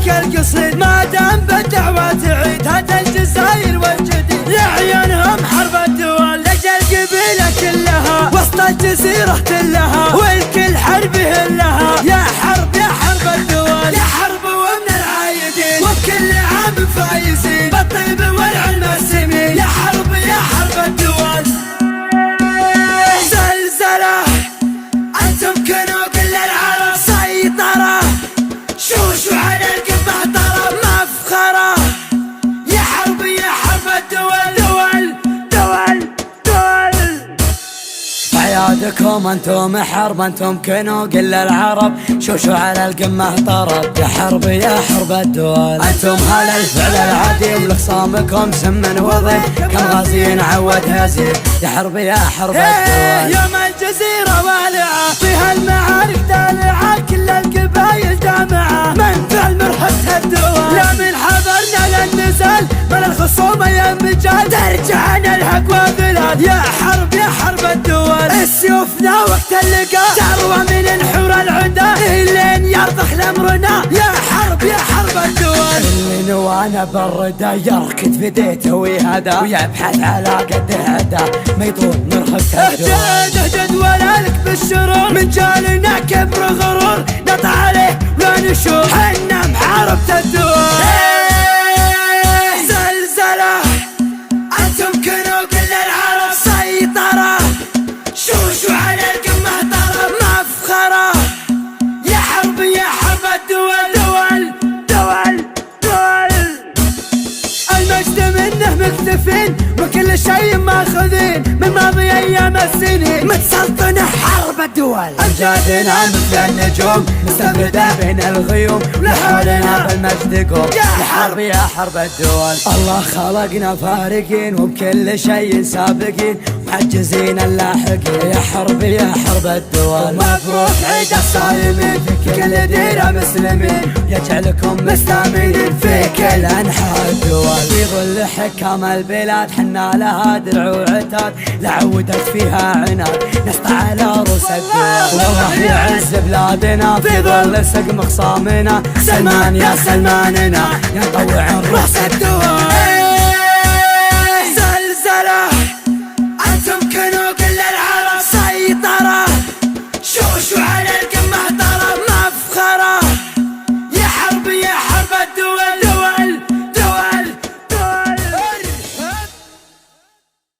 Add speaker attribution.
Speaker 1: لك القصيد ما دام بالدعوة تعيد هذا الجزاير والجديد لعيونهم حرب الدول لجل قبيلة كلها وسط الجزيرة كلها والكل حرب لها يا حرب يا حرب الدول يا حرب ومن العايدين وبكل عام فايزين بالطيب والعلم السمين يا حرب يا حرب الدول زلزلة أنتم كنوا كل العرب سيطرة شوشوا على القمة طرب مفخرة يا حرب يا حرب الدول دول دول دول عيادكم انتم حرب انتم كنوا كل العرب شوشوا على القمة طرب يا حرب يا حرب الدول انتم هل الفعل العديم لخصامكم سم وضم كم غازيين عود هزيم يا حرب يا حرب الدول يوم الجزيرة والعة فيها المعارك دالعة كل القبايل جامعة من فعل مرحبة الدول لا من حضرنا للنزال من الخصومة يا مجال ترجعنا الحق وبلاد يا حرب يا حرب الدول السيوفنا وقت اللقاء تروى من الحور العدا لين يرضخ لامرنا يا حرب يا حرب الدول اللي نوانا بالردى يركض في ديته ويهدى ويبحث على قد هدى ما يطول مرحبة الدول اهجد ولا لك بالشرور من جالنا كبر غرور نطع عليه ولا نشوف حنا محاربة الدول زلزلة انتم كنوا كل العرب سيطرة شوشوا على القمة طرب مفخرة يا حرب يا حرب الدول دول دول دول المجد منه مكتفين وكل شيء ماخذين من ماضي ايام السنين متسلطنة حرب الدول امجادنا مثل النجوم مستفردة بين الغيوم لحولنا بالمجد قوم يا حرب يا حرب الدول الله خلقنا فارقين وبكل شيء سابقين محجزين اللاحقين يا حرب يا حرب الدول مبروك عيد الصايمين في كل ديرة مسلمين يجعلكم مستامنين في كل انحاء الدول في ظل حكام البلاد حنا لها درع وعتاد لعودت فيها عناد نسطع على رؤوس الدول والله يعز بلادنا في ظل سقم خصامنا سلمان يا سلماننا يطوع رؤوس الدول